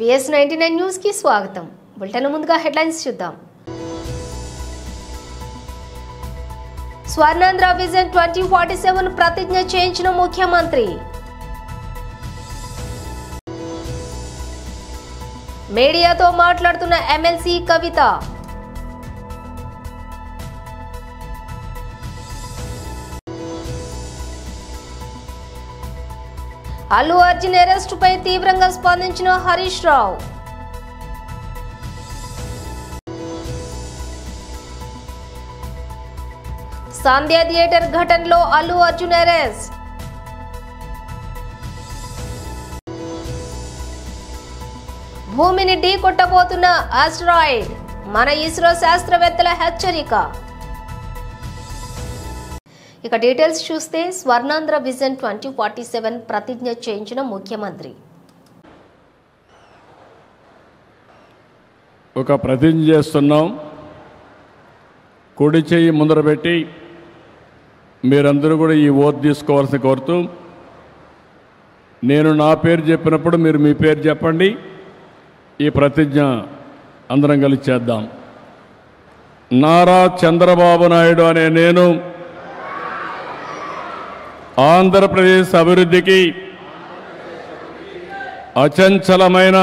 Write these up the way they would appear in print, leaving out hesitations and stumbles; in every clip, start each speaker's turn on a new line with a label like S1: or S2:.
S1: BS99 news కి స్వాగతం. Bulletin ముందుగా హెడ్లైన్స్ చూద్దాం. స్వర్ణాంధ్ర విజన్ 2047 ప్రతిజ్ఞ చేయించిన ముఖ్యమంత్రి. మీడియాతో మాట్లాడుతున్న ఎమ్మెల్సీ కవిత. అల్లు అర్జున్ అరెస్టుపై తీవ్రంగా స్పందించిన హరీష్ రావు. సంధ్య థియేటర్ ఘటనలో అల్లు అర్జున్ అరెస్ట్. భూమిని ఢీ కొట్టబోతున్న ఆస్ట్రాయిడ్, మన ఇస్రో శాస్త్రవేత్తల హెచ్చరిక. ఇక డీటెయిల్స్ చూస్తే స్వర్ణాంధ్ర విజన్ 2047 ప్రతిజ్ఞ చేయించిన ముఖ్యమంత్రి.
S2: ఒక ప్రతిజ్ఞ చేస్తున్నాం. కుడి చెయ్యి ముందర పెట్టి మీరందరూ కూడా ఈ ఓత్ తీసుకోవాల్సి కోరుతూ, నేను నా పేరు చెప్పినప్పుడు మీరు మీ పేరు చెప్పండి. ఈ ప్రతిజ్ఞ అందరం కలిసి చేద్దాం. నారా చంద్రబాబు నాయుడు అనే నేను ఆంధ్రప్రదేశ్ అభివృద్ధికి అచంచలమైన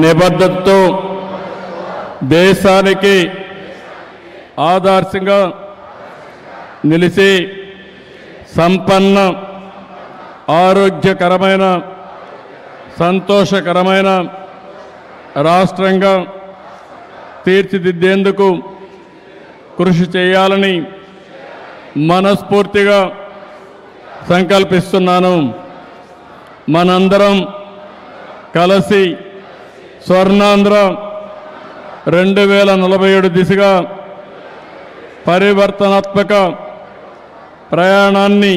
S2: నిబద్ధతతో దేశానికి ఆదర్శంగా నిలిచి సంపన్న, ఆరోగ్యకరమైన, సంతోషకరమైన రాష్ట్రంగా తీర్చిదిద్దేందుకు కృషి చేయాలని మనస్ఫూర్తిగా సంకల్పిస్తున్నాను. మనందరం కలిసి స్వర్ణాంధ్ర 2047 దిశగా పరివర్తనాత్మక ప్రయాణాన్ని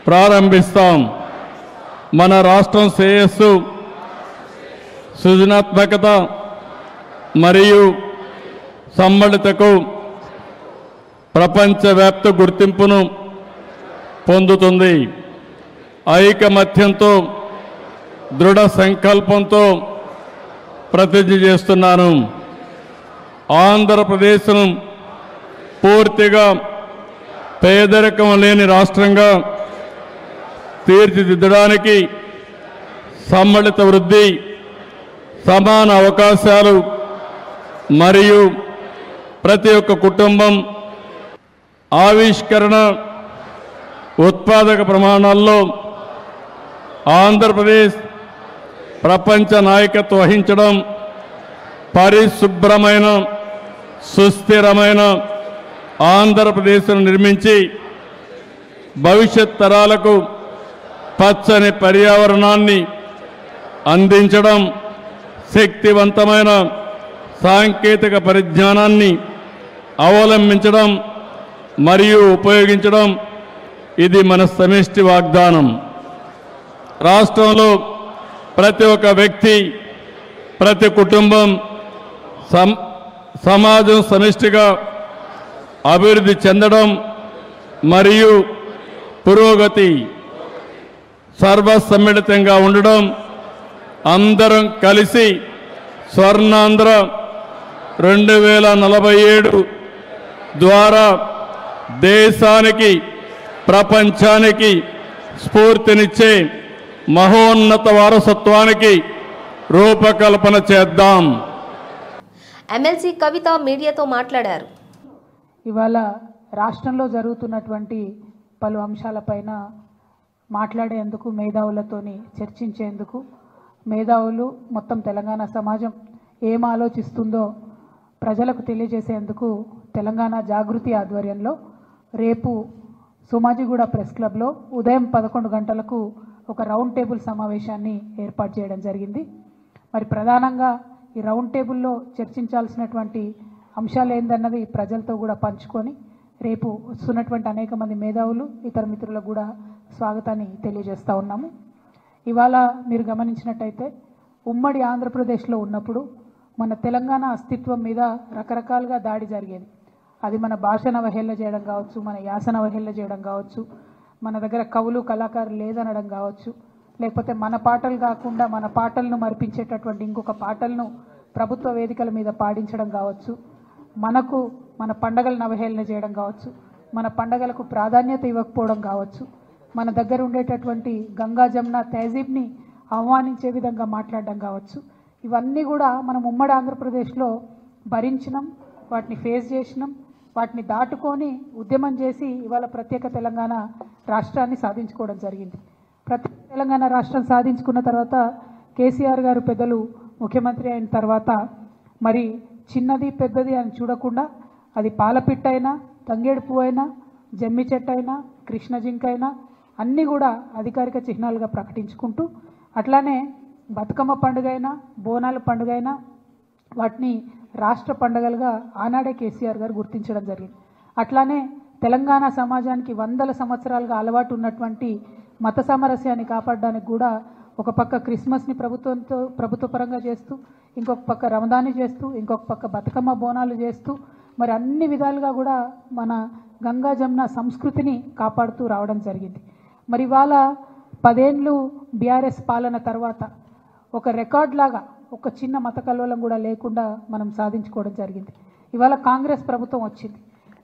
S2: ప్రారంభిస్తాం. మన రాష్ట్రం శ్రేయస్సు, సృజనాత్మకత మరియు సమ్మళతకు ప్రపంచవ్యాప్త గుర్తింపును పొందుతుంది. ఐకమత్యంతో, దృఢ సంకల్పంతో ప్రతిజ్ఞ చేస్తున్నాను. ఆంధ్రప్రదేశ్ను పూర్తిగా పేదరికం లేని రాష్ట్రంగా తీర్చిదిద్దడానికి సమ్మిళిత వృద్ధి, సమాన అవకాశాలు మరియు ప్రతి ఒక్క కుటుంబం ఆవిష్కరణ, ఉత్పాదక ప్రమాణాల్లో ఆంధ్రప్రదేశ్ ప్రపంచ నాయకత్వం వహించడం, పరిశుభ్రమైన, సుస్థిరమైన ఆంధ్రప్రదేశ్ను నిర్మించి భవిష్యత్ తరాలకు పచ్చని పర్యావరణాన్ని అందించడం, శక్తివంతమైన సాంకేతిక పరిజ్ఞానాన్ని అవలంబించడం మరియు ఉపయోగించడం, ఇది మన సమిష్టి వాగ్దానం. రాష్ట్రంలో ప్రతి ఒక్క వ్యక్తి, ప్రతి కుటుంబం, సమాజం సమిష్టిగా అభివృద్ధి చెందడం మరియు పురోగతి సర్వసమ్మిళితంగా ఉండడం, అందరం కలిసి స్వర్ణాంధ్ర 2047 ద్వారా దేశానికి, ప్రపంచానికి స్ఫూర్తినిచ్చే మహోన్నత వారసత్వానికి రూపకల్పన చేద్దాం.
S1: ఎమ్మెల్సీ కవిత మీడియాతో మాట్లాడారు.
S3: ఇవాళ రాష్ట్రంలో జరుగుతున్నటువంటి పలు అంశాలపైన మాట్లాడేందుకు, మేధావులతోని చర్చించేందుకు, మేధావులు మొత్తం తెలంగాణ సమాజం ఏం ఆలోచిస్తుందో ప్రజలకు తెలియజేసేందుకు తెలంగాణ జాగృతి ఆధ్వర్యంలో రేపు సోమాజిగూడ ప్రెస్ క్లబ్లో ఉదయం 11 గంటలకు ఒక రౌండ్ టేబుల్ సమావేశాన్ని ఏర్పాటు చేయడం జరిగింది. మరి ప్రధానంగా ఈ రౌండ్ టేబుల్లో చర్చించాల్సినటువంటి అంశాలు ఏందన్నది ప్రజలతో కూడా పంచుకొని రేపు వస్తున్నటువంటి అనేక మంది మేధావులు, ఇతర మిత్రులకు కూడా స్వాగతాన్ని తెలియజేస్తూ ఉన్నాము. ఇవాళ మీరు గమనించినట్టయితే ఉమ్మడి ఆంధ్రప్రదేశ్లో ఉన్నప్పుడు మన తెలంగాణ అస్తిత్వం మీద రకరకాలుగా దాడి జరిగేది. అది మన భాషను అవహేళన చేయడం కావచ్చు, మన యాసను అవహేళన చేయడం కావచ్చు, మన దగ్గర కవులు కళాకారులు లేదనడం కావచ్చు, లేకపోతే మన పాటలు కాకుండా మన పాటలను మరిపించేటటువంటి ఇంకొక పాటలను ప్రభుత్వ వేదికల మీద పాడించడం కావచ్చు, మనకు మన పండగలను అవహేళన చేయడం కావచ్చు, మన పండగలకు ప్రాధాన్యత ఇవ్వకపోవడం కావచ్చు, మన దగ్గర ఉండేటటువంటి గంగా జమున తహజీబ్ని అవమానించే విధంగా మాట్లాడడం కావచ్చు, ఇవన్నీ కూడా మనం ఉమ్మడి ఆంధ్రప్రదేశ్లో భరించినాం, వాటిని ఫేస్ చేసినాం, వాటిని దాటుకొని ఉద్యమం చేసి ఇవాళ ప్రత్యేక తెలంగాణ రాష్ట్రాన్ని సాధించుకోవడం జరిగింది. ప్రత్యేక తెలంగాణ రాష్ట్రం సాధించుకున్న తర్వాత కేసీఆర్ గారు పెద్దలు ముఖ్యమంత్రి అయిన తర్వాత మరి చిన్నది పెద్దది అని చూడకుండా అది పాలపిట్టైనా, తంగేడు పువ్వు అయినా, జమ్మి చెట్టు అయినా, కృష్ణ జింక అయినా అన్నీ కూడా అధికారిక చిహ్నాలుగా ప్రకటించుకుంటూ, అట్లానే బతుకమ్మ పండుగ అయినా, బోనాల పండుగ అయినా వాటిని రాష్ట్ర పండుగలుగా ఆనాడే కేసీఆర్ గారు గుర్తించడం జరిగింది. అట్లానే తెలంగాణ సమాజానికి వందల సంవత్సరాలుగా అలవాటు ఉన్నటువంటి మత సామరస్యాన్ని కాపాడడానికి కూడా ఒక పక్క క్రిస్మస్ని ప్రభుత్వపరంగా చేస్తూ, ఇంకొక పక్క రమదాన్ని చేస్తూ, ఇంకొక పక్క బతుకమ్మ బోనాలు చేస్తూ మరి అన్ని విధాలుగా కూడా మన గంగా జమున సంస్కృతిని కాపాడుతూ రావడం జరిగింది. మరి ఇవాళ 10 ఏళ్ళు బీఆర్ఎస్ పాలన తర్వాత ఒక రికార్డ్ లాగా ఒక చిన్న మత కల్లోలం కూడా లేకుండా మనం సాధించుకోవడం జరిగింది. ఇవాళ కాంగ్రెస్ ప్రభుత్వం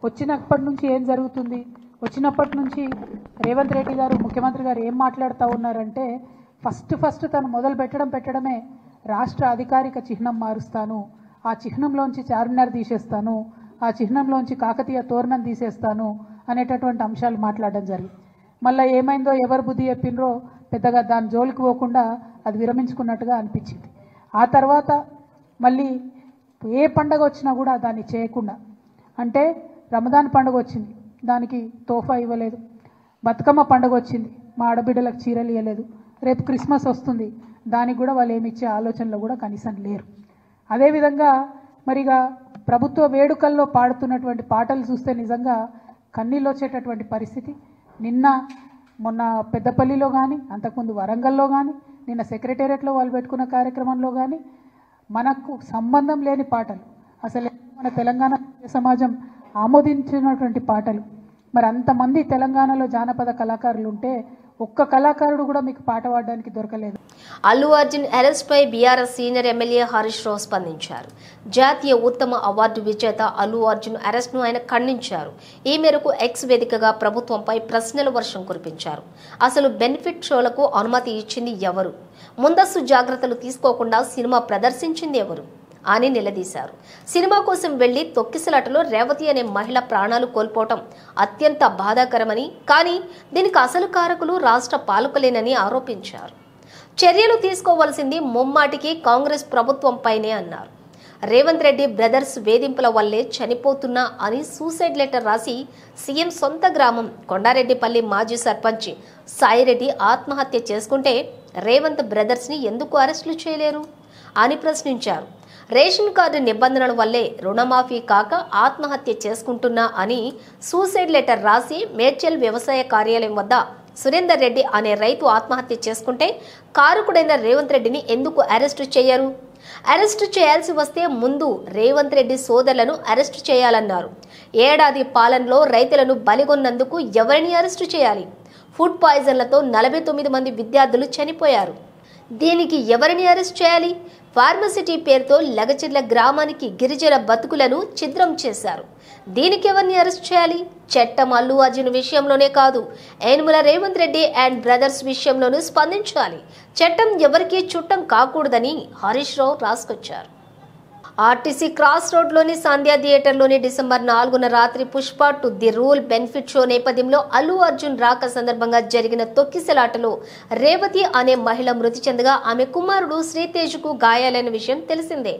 S3: వచ్చినప్పటి నుంచి ఏం జరుగుతుంది? వచ్చినప్పటి నుంచి రేవంత్ రెడ్డి గారు ముఖ్యమంత్రి గారు ఏం మాట్లాడుతూ ఉన్నారంటే ఫస్ట్ తను మొదలు పెట్టడమే రాష్ట్ర అధికారిక చిహ్నం మారుస్తాను, ఆ చిహ్నంలోంచి చార్మినార్ తీసేస్తాను, ఆ చిహ్నంలోంచి కాకతీయ తోరణం తీసేస్తాను అనేటటువంటి అంశాలు మాట్లాడడం జరిగింది. మళ్ళీ ఏమైందో ఎవరు బుద్ధి చెప్పినరో పెద్దగా దాని జోలికి పోకుండా అది విరమించుకున్నట్టుగా అనిపించింది. ఆ తర్వాత మళ్ళీ ఏ పండగ వచ్చినా కూడా దాన్ని చేయకుండా, అంటే రమదాన్ పండుగ వచ్చింది దానికి తోఫా ఇవ్వలేదు, బతుకమ్మ పండుగ వచ్చింది మా ఆడబిడ్డలకు చీరలు ఇవ్వలేదు, రేపు క్రిస్మస్ వస్తుంది దానికి కూడా వాళ్ళు ఏమి ఇచ్చే ఆలోచనలో కూడా కనీసం లేరు. అదేవిధంగా మరిగా ప్రభుత్వ వేడుకల్లో పాడుతున్నటువంటి పాటలు చూస్తే నిజంగా కన్నీళ్ళు వచ్చేటటువంటి పరిస్థితి. మొన్న పెద్దపల్లిలో కానీ, అంతకుముందు వరంగల్లో కానీ, నిన్న సెక్రటేరియట్లో వాళ్ళు పెట్టుకున్న కార్యక్రమంలో కానీ మనకు సంబంధం లేని పాటలు, అసలు మన తెలంగాణ సమాజం ఆమోదించినటువంటి పాటలు. మరి అంతమంది తెలంగాణలో జానపద కళాకారులు ఉంటే ఒక్క కళాకారుడు కూడా మీకు పాట పాడడానికి దొరకలేదు.
S1: అల్లు అర్జున్ అరెస్ట్ పై BRS senior MLA Harish Rao స్పందించారు. జాతీయ ఉత్తమ అవార్డు విజేత అల్లు అర్జున్ అరెస్ట్ ను ఆయన ఖండించారు. ఈ మేరకు ఎక్స్ వేదికగా ప్రభుత్వంపై ప్రశ్నల వర్షం కురిపించారు. అసలు బెనిఫిట్ షోలకు అనుమతి ఇచ్చింది ఎవరు? ముందస్తు జాగ్రత్తలు తీసుకోకుండా సినిమా ప్రదర్శించింది ఎవరు అని నిలదీశారు. సినిమా కోసం వెళ్లి తొక్కిసలాటలో రేవతి అనే మహిళ ప్రాణాలు కోల్పోవటం అత్యంత బాధాకరమని, కానీ దీనికి అసలు కారకులు రాష్ట్ర పాలకులేనని ఆరోపించారు. చర్యలు తీసుకోవాల్సింది ముమ్మాటికి కాంగ్రెస్ ప్రభుత్వంపైనే అన్నారు. రేవంత్ రెడ్డి బ్రదర్స్ వేధింపుల వల్లే చనిపోతున్నా అని సూసైడ్ లెటర్ రాసి సీఎం సొంత గ్రామం కొండారెడ్డిపల్లి మాజీ సర్పంచ్ సాయిరెడ్డి ఆత్మహత్య చేసుకుంటే రేవంత్ బ్రదర్స్ ని ఎందుకు అరెస్టులు చేయలేరు అని ప్రశ్నించారు. రేషన్ కార్డు నిబంధనల వల్లే రుణమాఫీ కాక ఆత్మహత్య చేసుకుంటున్నా అని సూసైడ్ లెటర్ రాసి మేడ్చల్ వ్యవసాయ కార్యాలయం వద్ద సురేందర్ రెడ్డి అనే రైతు ఆత్మహత్య చేసుకుంటే కారకుడైన రేవంత్ రెడ్డిని ఎందుకు అరెస్టు చేయరు? అరెస్టు చేయాల్సి వస్తే ముందు రేవంత్ రెడ్డి సోదరులను అరెస్టు చేయాలన్నారు. ఏడాది పాలనలో రైతులను బలిగొన్నందుకు ఎవరిని అరెస్టు చేయాలి? ఫుడ్ పాయిజన్లతో 49 మంది విద్యార్థులు చనిపోయారు. దీనికి ఎవరిని అరెస్ట్ చేయాలి? ఫార్మసిటీ పేరుతో లగచిర్ల గ్రామానికి గిరిజన బతుకులను ఛిద్రం చేశారు. దీనికి ఎవరిని అరెస్ట్ చేయాలి? చట్టం అల్లు అర్జున్ విషయంలోనే కాదు, యనమల రేవంత్ రెడ్డి అండ్ బ్రదర్స్ విషయంలోనూ స్పందించాలి. చట్టం ఎవరికీ చుట్టం కాకూడదని హరీష్ రావు రాసుకొచ్చారు. ఆర్టీసీ క్రాస్ రోడ్లోని సంధ్యా థియేటర్లోని డిసెంబర్ 4న రాత్రి Pushpa to the rule benefit show నేపథ్యంలో అల్లు అర్జున్ రాక సందర్భంగా జరిగిన తొక్కిసలాటలో రేవతి అనే మహిళ మృతి చెందగా ఆమె కుమారుడు శ్రీతేజ్కు గాయాలైన విషయం తెలిసిందే.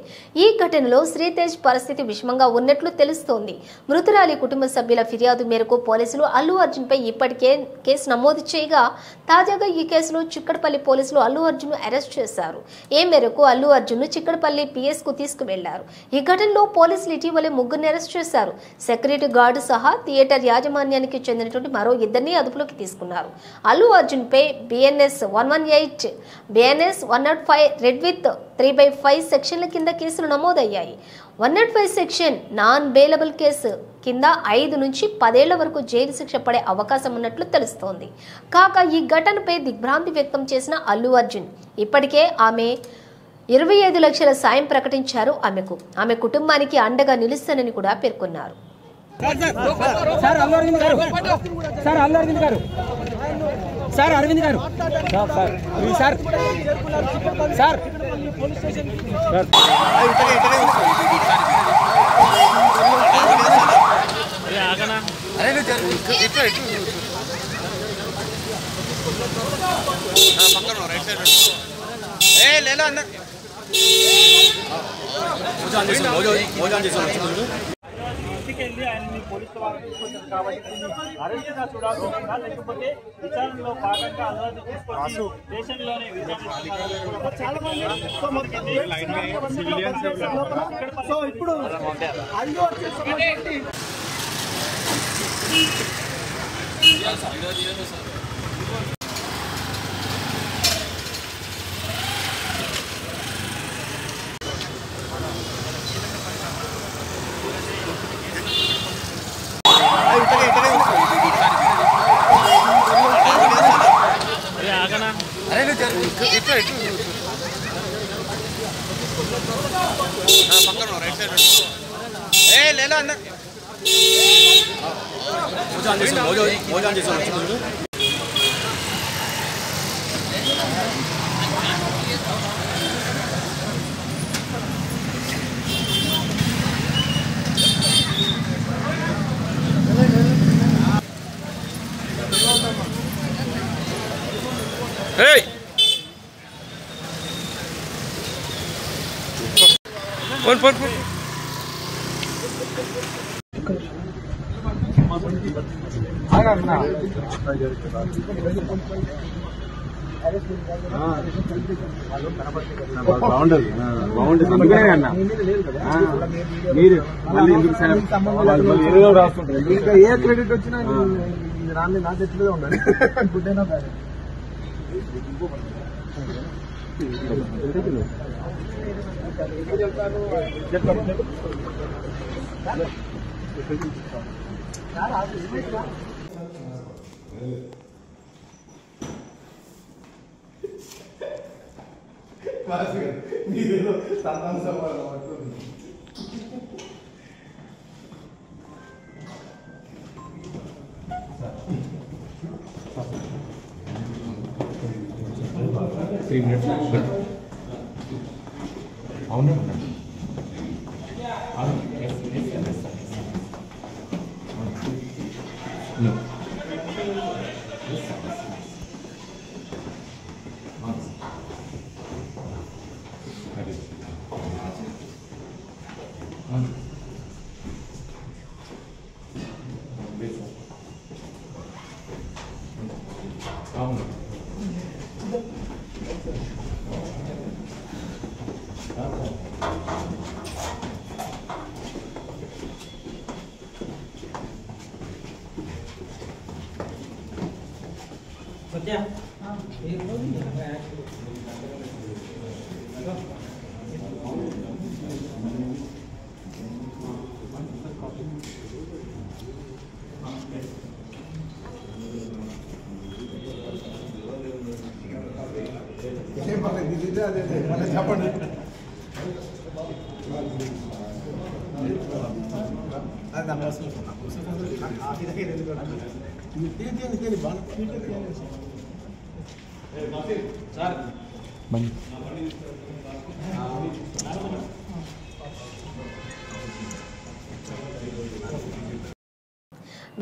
S1: ఈ ఘటనలో శ్రీతేజ్ పరిస్థితి విషమంగా ఉన్నట్లు తెలుస్తోంది. మృతురాలి కుటుంబ సభ్యుల ఫిర్యాదు మేరకు పోలీసులు అల్లు అర్జున్పై ఇప్పటికే కేసు నమోదు చేయగా తాజాగా ఈ కేసులో చిక్కడపల్లి పోలీసులు అల్లు అర్జున్ అరెస్ట్ చేశారు. ఈ మేరకు అల్లు అర్జున్ చిక్కడపల్లి పిఎస్ కు తీసుకువెళ్లారు. వెళ్లారు. ఈ ఘటనలో పోలీసులు ఇటీవలే ముగ్గురిని అరెస్ట్ చేశారు. సెక్యూరిటీ గార్డు సహా థియేటర్ యాజమాన్యానికి చెందినటువంటి మరో ఇద్దరిని అదుపులోకి తీసుకున్నారు. అల్లు అర్జున్ పై BNS 118, BNS 105 రెడ్ విత్ 3/5 సెక్షన్ల కింద కేసులు నమోదయ్యాయి. 105 సెక్షన్ నాన్ బెయిలబుల్ కేసు కింద 5 నుంచి 10 ఏళ్ల వరకు జైలు శిక్ష పడే అవకాశం ఉన్నట్లు తెలుస్తోంది. కాగా ఈ ఘటనపై దిగ్భ్రాంతి వ్యక్తం చేసిన అల్లు అర్జున్ ఇప్పటికే ఆమె 25 లక్షల సాయం ప్రకటించారు. ఆమె కుటుంబానికి అండగా నిలుస్తానని కూడా పేర్కొన్నారు.
S4: ఇంటికెళ్ళి ఆయన్ని పోలీసుల వారు తీసుకొచ్చారు కాబట్టి అరెస్ట్గా చూడాల్సిందా లేకపోతే విచారణలో భాగంగా అల్లరి తీసుకొచ్చి దేశంలోనే సో ఇప్పుడు
S5: బాగుండదు అన్న మీరు రాస్తుంటారు ఇంకా ఏ క్రెడిట్ వచ్చినా రాని నా చెట్లుగా ఉండాలి. గుడ్ అయినా బ్యాడ్ మీరేదో సంతాన సమాధానం పడుతుంది. అవునా చెప్పండి.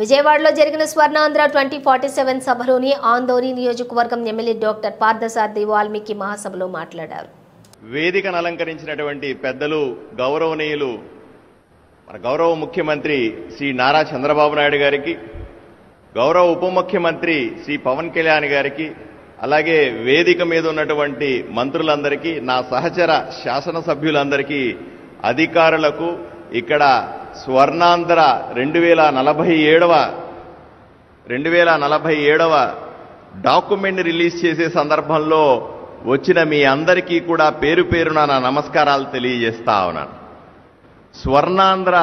S1: విజయవాడలో జరిగిన స్వర్ణాంధ్ర 2047 సభలోని ఆందోళన నియోజకవర్గం ఎమ్మెల్యే డాక్టర్ పార్థసారథి వాల్మీకి మహాసభలో మాట్లాడారు.
S6: వేదికను అలంకరించినటువంటి పెద్దలు గౌరవనీయులు మన గౌరవ ముఖ్యమంత్రి శ్రీ నారా చంద్రబాబు నాయుడు గారికి, గౌరవ ఉప ముఖ్యమంత్రి శ్రీ పవన్ కళ్యాణ్ గారికి, అలాగే వేదిక మీద ఉన్నటువంటి మంత్రులందరికీ, నా సహచర శాసనసభ్యులందరికీ అధికారులకు ఇక్కడ స్వర్ణాంధ్ర 2047వ డాక్యుమెంట్ రిలీజ్ చేసే సందర్భంలో వచ్చిన మీ అందరికీ కూడా పేరు పేరున నా నమస్కారాలు తెలియజేస్తా ఉన్నాను. స్వర్ణాంధ్ర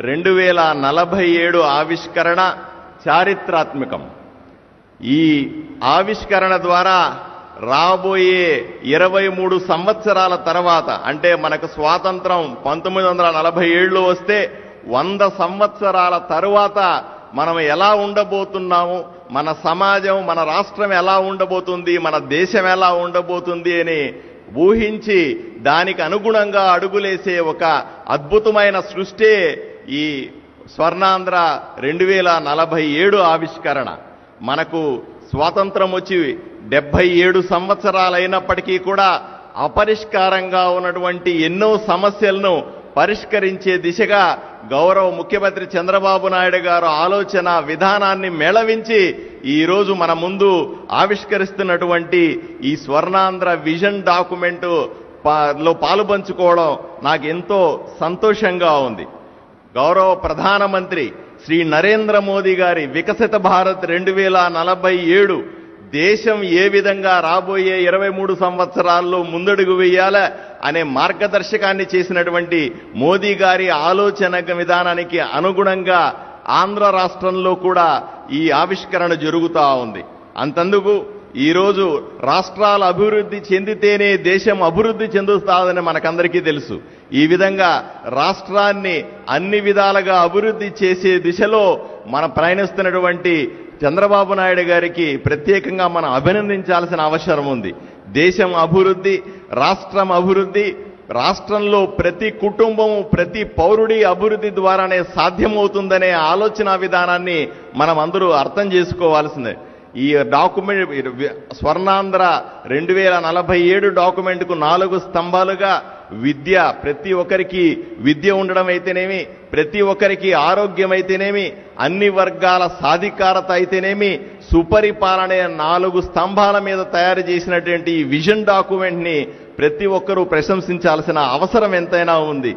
S6: 2047 ఆవిష్కరణ చారిత్రాత్మకం. ఈ ఆవిష్కరణ ద్వారా రాబోయే 23 సంవత్సరాల తర్వాత, అంటే మనకు స్వాతంత్రం 1947లో వస్తే 100 సంవత్సరాల తరువాత మనం ఎలా ఉండబోతున్నాము, మన సమాజం, మన రాష్ట్రం ఎలా ఉండబోతుంది, మన దేశం ఎలా ఉండబోతుంది అని ఊహించి దానికి అనుగుణంగా అడుగులేసే ఒక అద్భుతమైన సృష్టి ఈ స్వర్ణాంధ్ర 2047 ఆవిష్కరణ. మనకు స్వాతంత్రం వచ్చి 77 సంవత్సరాలైనప్పటికీ కూడా అపరిష్కారంగా ఉన్నటువంటి ఎన్నో సమస్యలను పరిష్కరించే దిశగా గౌరవ ముఖ్యమంత్రి చంద్రబాబు నాయుడు గారు ఆలోచన విధానాన్ని మేళవించి ఈరోజు మన ముందు ఆవిష్కరిస్తున్నటువంటి ఈ స్వర్ణాంధ్ర విజన్ డాక్యుమెంటు లో పాలుపంచుకోవడం నాకు ఎంతో సంతోషంగా ఉంది. గౌరవ ప్రధానమంత్రి శ్రీ నరేంద్ర మోదీ గారి వికసిత భారత్ 2047 దేశం ఏ విధంగా రాబోయే 23 సంవత్సరాల్లో ముందడుగు వేయాలా అనే మార్గదర్శకాన్ని చేసినటువంటి మోదీ గారి ఆలోచన విధానానికి అనుగుణంగా ఆంధ్ర రాష్ట్రంలో కూడా ఈ ఆవిష్కరణ జరుగుతూ ఉంది. అంతందుకు ఈరోజు రాష్ట్రాలు అభివృద్ధి చెందితేనే దేశం అభివృద్ధి చెందుతాదని మనకందరికీ తెలుసు. ఈ విధంగా రాష్ట్రాన్ని అన్ని విధాలుగా అభివృద్ధి చేసే దిశలో మన ప్రయాణిస్తున్నటువంటి చంద్రబాబు నాయుడు గారికి ప్రత్యేకంగా మనం అభినందించాల్సిన అవసరం ఉంది. దేశం అభివృద్ధి, రాష్ట్రం అభివృద్ధి, రాష్ట్రంలో ప్రతి కుటుంబము, ప్రతి పౌరుడి అభివృద్ధి ద్వారానే సాధ్యమవుతుందనే ఆలోచన విధానాన్ని మనం అందరూ అర్థం చేసుకోవాల్సిందే. ఈ డాక్యుమెంట్ స్వర్ణాంధ్ర 2047 డాక్యుమెంట్కు 4 స్తంభాలుగా విద్య, ప్రతి ఒక్కరికి విద్య ఉండడం అయితేనేమి, ప్రతి ఒక్కరికి ఆరోగ్యం అయితేనేమి, అన్ని వర్గాల సాధికారత అయితేనేమి, సుపరిపాలన 4 స్తంభాల మీద తయారు చేసినటువంటి ఈ విజన్ డాక్యుమెంట్ని ప్రతి ఒక్కరూ ప్రశంసించాల్సిన అవసరం ఎంతైనా ఉంది.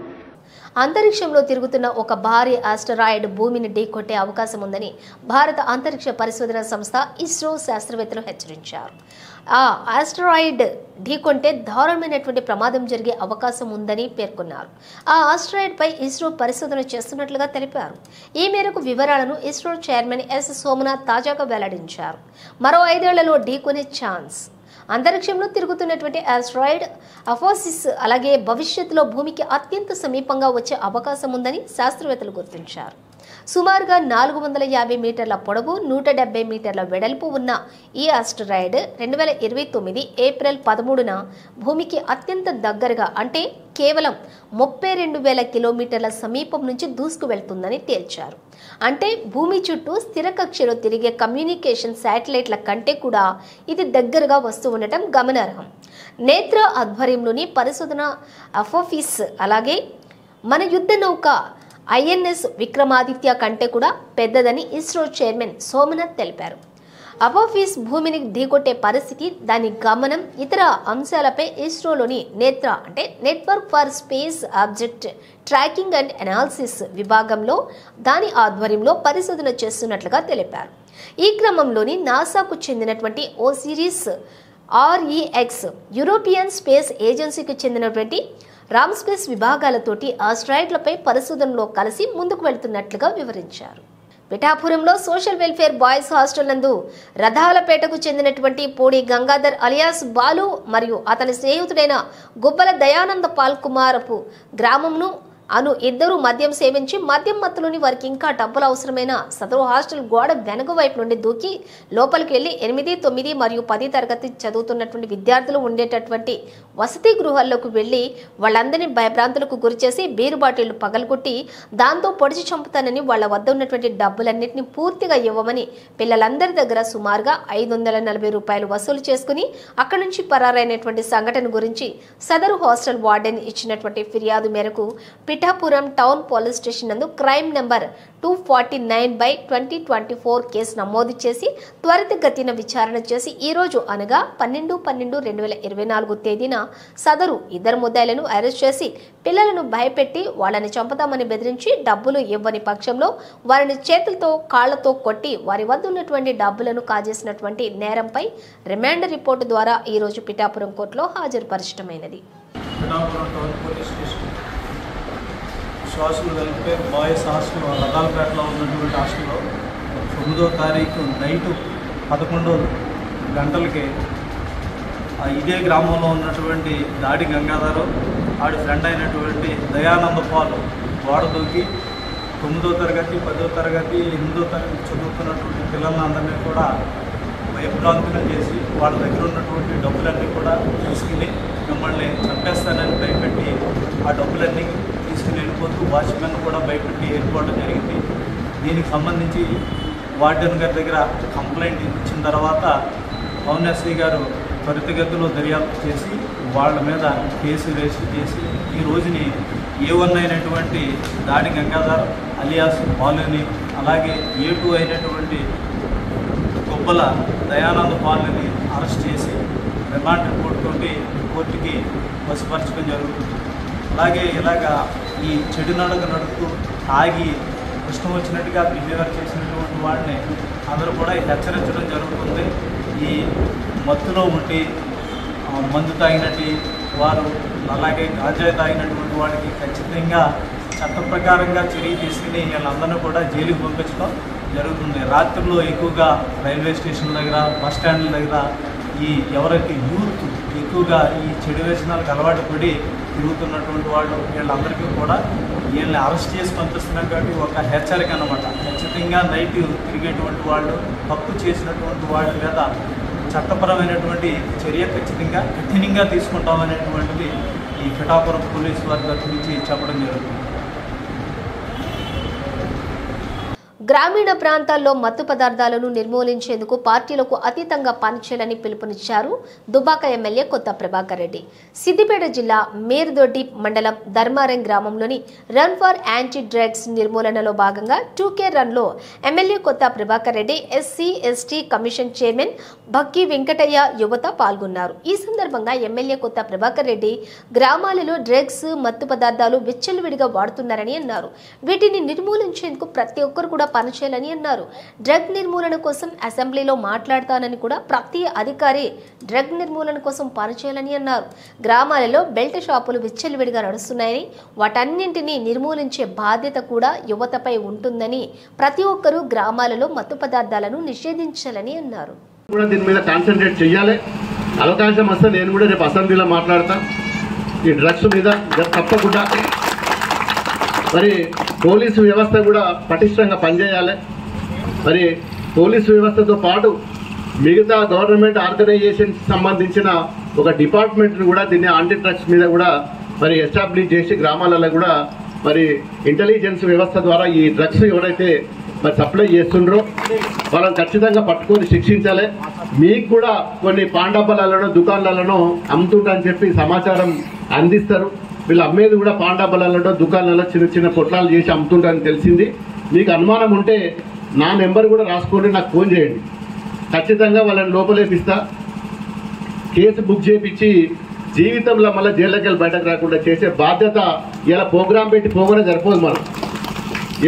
S1: అంతరిక్షంలో తిరుగుతున్న ఒక భారీ ఆస్టరాయిడ్ భూమిని ఢీకొట్టే అవకాశం ఉందని భారత అంతరిక్ష పరిశోధన సంస్థ ఇస్రో శాస్త్రవేత్తలు హెచ్చరించారు. ఆ ఆస్టరాయిడ్ ఢీకొంటే దారుణమైనటువంటి ప్రమాదం జరిగే అవకాశం ఉందని పేర్కొన్నారు. ఆ ఆస్టరాయిడ్ పై ఇస్రో పరిశోధన చేస్తున్నట్లుగా తెలిపారు. ఈ మేరకు వివరాలను ఇస్రో చైర్మన్ ఎస్ సోమనాథ్ తాజాగా వెల్లడించారు. మరో 5 ఏళ్లలో ఢీకొనే ఛాన్స్. అంతరిక్షంలో తిరుగుతున్నటువంటి ఆస్ట్రాయిడ్ అఫోసిస్ అలాగే భవిష్యత్తులో భూమికి అత్యంత సమీపంగా వచ్చే అవకాశం ఉందని శాస్త్రవేత్తలు గుర్తించారు. సుమారుగా 450 మీటర్ల పొడవు, 170 మీటర్ల వెడల్పు ఉన్న ఈ ఆస్టరాయిడ్ 2029 ఏప్రిల్ 13న భూమికి అత్యంత దగ్గరగా, అంటే కేవలం 32,000 కిలోమీటర్ల సమీపం నుంచి దూసుకు వెళ్తుందని తేల్చారు. అంటే భూమి చుట్టూ స్థిర కక్షలో తిరిగే కమ్యూనికేషన్ శాటిలైట్ల కంటే కూడా ఇది దగ్గరగా వస్తూ ఉండటం గమనార్హం. నేత్ర ఆధ్వర్యంలోని పరిశోధన అఫోఫిస్ అలాగే మన యుద్ధ నౌక ఐఎన్ఎస్ విక్రమాదిత్య కంటే కూడా పెద్దదని ఇస్రో చైర్మన్ సోమనాథ్ తెలిపారు. అపోఫిస్ భూమిని ఢీకొట్టే పరిస్థితి, దాని గమనం, ఇతర అంశాలపై ఇస్రోలోని నేత్ర అంటే network for space object tracking and analysis విభాగంలో దాని ఆధ్వర్యంలో పరిశోధన చేస్తున్నట్లుగా తెలిపారు. ఈ క్రమంలోని నాసాకు చెందినటువంటి ఓసిరిస్ ఆర్ఈఎక్స్, యూరోపియన్ స్పేస్ ఏజెన్సీకి చెందినటువంటి రామ్ స్పేస్ విభాగాలతోటి ఆస్ట్రాయిడ్లపై పరిశోధనలో కలిసి ముందుకు వెళ్తున్నట్లుగా వివరించారు. పిఠాపురంలో సోషల్ వెల్ఫేర్ బాయ్స్ హాస్టల్ నందు రథాలపేటకు చెందినటువంటి పోడి గంగాధర్ అలియాస్ బాలు మరియు అతని స్నేహితుడైన గుబ్బల దయానంద పాల్కుమారపు గ్రామంను ఇద్దరు మద్యం సేవించి మద్యం మత్తులోని వారికి ఇంకా డబ్బులు అవసరమైన సదరు హాస్టల్ గోడ వెనుక వైపు నుండి దూకి లోపలికి వెళ్లి 8, 9 మరియు 10 తరగతి చదువుతున్నటువంటి విద్యార్థులు ఉండేటటువంటి వసతి గృహాల్లోకి వెళ్లి వాళ్ళందరినీ భయభ్రాంతులకు గురిచేసి బీరు బాటిళ్లు పగలగొట్టి దాంతో పొడిచి చంపుతానని వాళ్ళ వద్ద ఉన్నటువంటి డబ్బులన్నింటినీ పూర్తిగా ఇవ్వమని పిల్లలందరి దగ్గర సుమారుగా 540 రూపాయలు వసూలు చేసుకుని అక్కడి నుంచి పరారైనటువంటి సంఘటన గురించి సదరు హాస్టల్ వార్డెన్ ఇచ్చినటువంటి ఫిర్యాదు మేరకు పిఠాపురం టౌన్ పోలీస్ స్టేషన్ నందు క్రైమ్ నెంబర్ 249/2024 కేసు నమోదు చేసి త్వరితగతిన విచారణ చేసి ఈ రోజు అనగా 12/12/2024 తేదీన సదరు ఇద్దరు ముద్దాయిలను అరెస్ట్ చేసి పిల్లలను భయపెట్టి వాళ్ళని చంపుతామని బెదిరించి డబ్బులు ఇవ్వని పక్షంలో వారిని చేతులతో కాళ్లతో కొట్టి వారి వద్ద ఉన్నటువంటి డబ్బులను కాజేసినటువంటి నేరంపై రిమాండ్ రిపోర్టు ద్వారా ఈ రోజు పిఠాపురం కోర్టులో హాజరుపరచడమైనది.
S7: Pithapuram town police station social welfare boys hostel రథాలపేటలో ఉన్నటువంటి హాస్టల్లో 9వ తారీఖు నైటు 11 గంటలకి ఇదే గ్రామంలో ఉన్నటువంటి దాడి గంగాధరు ఆడి ఫ్రెండ్ అయినటువంటి దయానంద పాల్ గోడ దూకి 9వ తరగతి 10వ తరగతి 8వ తరగతి చదువుతున్నటువంటి పిల్లలందరినీ కూడా భయభ్రాంతులను చేసి వాళ్ళ దగ్గర ఉన్నటువంటి డబ్బులన్నీ కూడా తీసుకుని మిమ్మల్ని చంపేస్తానని భయపెట్టి ఆ డబ్బులన్నీ తీసుకుని వెళ్ళిపోతూ వాచ్మెన్ కూడా భయపెట్టి వెళ్ళిపోవడం జరిగింది. దీనికి సంబంధించి వార్డెన్ గారి దగ్గర కంప్లైంట్ ఇచ్చిన తర్వాత పవన్ ఎస్ఐ గారు త్వరితగతిలో దర్యాప్తు చేసి వాళ్ళ మీద కేసు రిజిస్టర్ చేసి ఈ రోజుని A1 అయినటువంటి దాడి గంగాధర్ అలియాస్ పాలుని అలాగే A2 అయినటువంటి కొబ్బల దయానంద పాలుని అరెస్ట్ చేసి రిమాండ్ రిపోర్ట్ తోటి కోర్టుకి వశపరచడం జరుగుతుంది. అలాగే ఇలాగా ఈ చెడు నడక నడుపుతూ తాగి ఇష్టం వచ్చినట్టుగా బిహేవియర్ చేసినటువంటి వాడిని అందరూ కూడా హెచ్చరించడం జరుగుతుంది. ఈ మత్తులో ఉండి మందు తాగినట్టు వారు అలాగే గాంజాయి తాగినటువంటి వాడికి ఖచ్చితంగా చట్ట ప్రకారంగా చర్య తీసుకుని వీళ్ళందరినీ కూడా జైలుకి పంపించడం జరుగుతుంది. రాత్రుల్లో ఎక్కువగా రైల్వే స్టేషన్ దగ్గర బస్ స్టాండ్ల దగ్గర ఈ ఎవరైతే యూత్ ఎక్కువగా ఈ చెడు వ్యసనాలకు అలవాటు పడి తిరుగుతున్నటువంటి వాళ్ళు వీళ్ళందరికీ కూడా వీళ్ళని అరెస్ట్ చేసి పంపిస్తున్నాం కాబట్టి ఒక హెచ్చరిక అన్నమాట. ఖచ్చితంగా నైట్ తిరిగేటువంటి వాళ్ళు తప్పు చేసినటువంటి వాళ్ళ మీద చట్టపరమైనటువంటి చర్య ఖచ్చితంగా కఠినంగా తీసుకుంటామనేటువంటిది ఈ పిఠాపురం పోలీసు వారి తరఫు నుంచి చెప్పడం జరుగుతుంది.
S1: గ్రామీణ ప్రాంతాల్లో మత్తు పదార్థాలను నిర్మూలించేందుకు పార్టీలకు అతీతంగా పనిచేయాలని పిలుపునిచ్చారు దుబ్బాక ఎమ్మెల్యే కొత్త ప్రభాకర్ రెడ్డి. సిద్దిపేట జిల్లా మేర్దొడ్డి మండలం ధర్మారం గ్రామంలోని రన్ ఫర్ యాంటీ డ్రగ్స్ నిర్మూలనలో భాగంగా 2K రన్లో MLA Kotha Prabhakar Reddy, SC/ST commission chairman Bakki Venkataiah యువత పాల్గొన్నారు. ఈ సందర్భంగా ఎమ్మెల్యే కొత్త ప్రభాకర్ రెడ్డి గ్రామాలలో డ్రగ్స్, మత్తు పదార్థాలు విచ్చలవిడిగా వాడుతున్నారని అన్నారు. వీటిని నిర్మూలించేందుకు ప్రతి ఒక్కరు కూడా పనిచేయాలని అన్నారు. డ్రగ్ నిర్మూలన కోసం అసెంబ్లీలో మాట్లాడతానని కూడా ప్రతి అధికారి డ్రగ్ నిర్మూలన కోసం పనిచేయాలని అన్నారు. గ్రామాలలో బెల్ట్ షాపులు విచ్చలవిడిగా నడుస్తున్నాయని వాటన్నింటినీ నిర్మూలించే బాధ్యత కూడా యువతపై ఉంటుందని ప్రతి ఒక్కరూ గ్రామాలలో మత్తు పదార్థాలను నిషేధించాలని అన్నారు.
S8: దీని మీద కాన్సన్ట్రేట్ చేయాలి. అవకాశం వస్తే నేను కూడా రేపు అసెంబ్లీలో మాట్లాడతా. ఈ డ్రగ్స్ మీద తప్పకుండా మరి పోలీసు వ్యవస్థ కూడా పటిష్టంగా పనిచేయాలి. మరి పోలీసు వ్యవస్థతో పాటు మిగతా గవర్నమెంట్ ఆర్గనైజేషన్స్ సంబంధించిన ఒక డిపార్ట్మెంట్ని కూడా దీన్ని యాంటీ డ్రగ్స్ మీద కూడా మరి ఎస్టాబ్లిష్ చేసి గ్రామాలలో కూడా మరి ఇంటెలిజెన్స్ వ్యవస్థ ద్వారా ఈ డ్రగ్స్ ఎవరైతే మరి సప్లై చేస్తుండ్రో వాళ్ళని ఖచ్చితంగా పట్టుకొని శిక్షించాలి. మీకు కూడా కొన్ని పాండాబలాలను దుకాణాలను అమ్ముతుంటని చెప్పి సమాచారం అందిస్తారు. వీళ్ళు అమ్మేది కూడా పాండాబలాలలో దుకాణాలలో చిన్న చిన్న పొట్లాలు చేసి అమ్ముతుంటారని తెలిసింది. మీకు అనుమానం ఉంటే నా నెంబర్ కూడా రాసుకోండి, నాకు ఫోన్ చేయండి. ఖచ్చితంగా వాళ్ళని లోపలేపిస్తా. కేసు బుక్ చేయించి జీవితంలో మళ్ళీ జైల్లోకి వెళ్ళి బయటకు రాకుండా చేసే బాధ్యత ఇలా ప్రోగ్రాం పెట్టి పోగానే సరిపోదు. మనం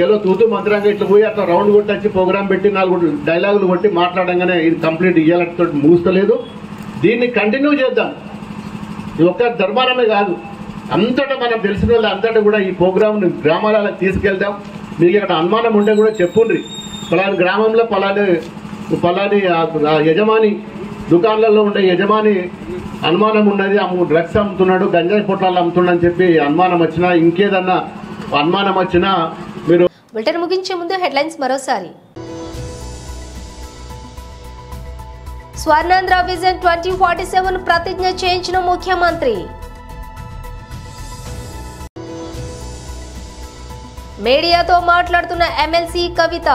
S8: ఏదో తూతూ మంత్రంగా ఇట్లా పోయి అట్లా రౌండ్ కొట్టచ్చి ప్రోగ్రాం పెట్టి 4 డైలాగులు కొట్టి మాట్లాడంగానే ఇది కంప్లీట్ ఇయ్యాలంటే మూస్తలేదు. దీన్ని కంటిన్యూ చేద్దాం. ఇది ఒక్క ధర్మారమే కాదు, అంతటా మనం తెలిసిన వాళ్ళు అంతటా కూడా ఈ ప్రోగ్రామ్ని గ్రామాలకు తీసుకెళ్దాం. మీకు ఇక్కడ అనుమానం ఉంటే కూడా చెప్పుండ్రి. పలాని గ్రామంలో పలాని యజమాని దుకాణాలలో ఉండే యజమాని అనుమానం ఉన్నది, డ్రగ్స్ అమ్ముతున్నాడు, గంజాయి పొట్లాలు అమ్ముతున్నాడు అని చెప్పి అనుమానం వచ్చినా ఇంకేదన్నా అనుమానం వచ్చినా మీరు
S1: బులెటిన్ ముగించే ముందు హెడ్లైన్స్ మరోసారి. స్వర్ణాంధ్ర విజన్ 2047 ప్రతిజ్ఞ చేయించిన ముఖ్యమంత్రి. మీడియాతో మాట్లాడుతున్న ఎమ్మెల్సీ కవిత.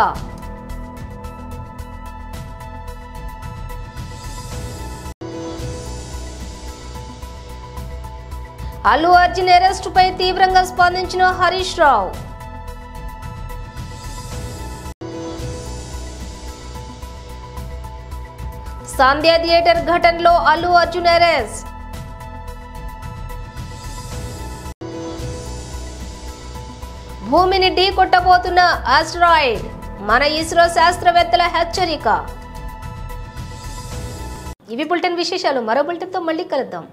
S1: అల్లు అర్జున్ అరెస్టుపై తీవ్రంగా స్పందించిన హరీష్ రావు. సంధ్య థియేటర్ ఘటనలో అల్లు అర్జున్ అరెస్ట్. భూమిని ఢీ కొట్టబోతున్న ఆస్ట్రాయిడ్, మన ఇస్రో శాస్త్రవేత్తల హెచ్చరిక. ఇవి బులెటిన్ విశేషాలు. మరో బులెటిన్తో మళ్ళీ కలుద్దాం.